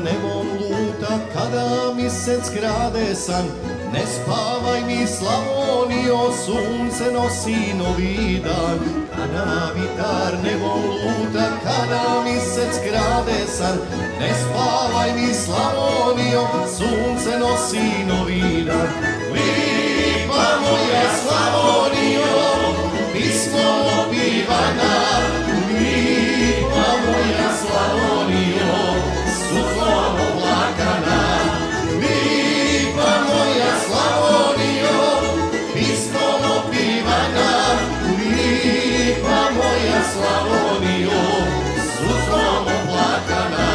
nebom luta, kada mesec krade san. Ne spavaj mi Slavonijo, sunce nosi novi dan. Kada vitar nebom luta, kada mesec krade san. Ne spavaj mi Slavonijo, sunce nosi novi dan. Lipa moja Slavonijo, pismo opivana. Lipa moja Slavonijo, suhom oplakana. Lipa moja Slavonijo, pismo opivana. Lipa moja Slavonijo, suhom oplakana.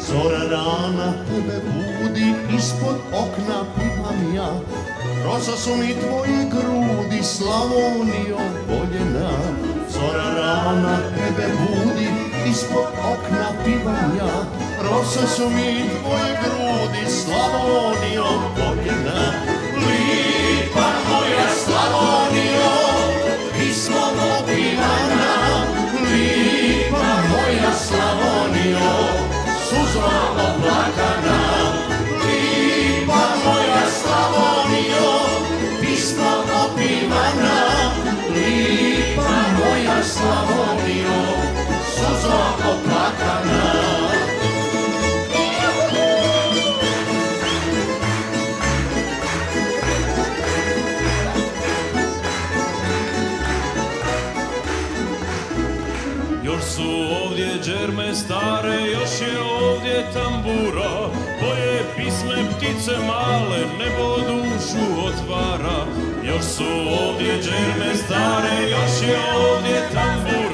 Zora rana tebe budi, ispod okna pivam ja. Rosa su mi tvoje grudi, Slavonijo voljena. Zora rana tebe budi, ispod okna pivam ja. Rosa su mi tvoje grudi, Slavonijo voljena. Lipa moja Slavonijo, pismom opivana. Lipa moja Slavonijo, suzom oplakana. Lipa moja Slavonijo, pismom opivana. Lipa moja Slavonijo, suzom oplakana. Još su ovdje džerme stare, još je ovdje tambura. Boje pisme ptice male, nebo dušu otvara. Još su ovdje džerme stare, još je ovdje tambura.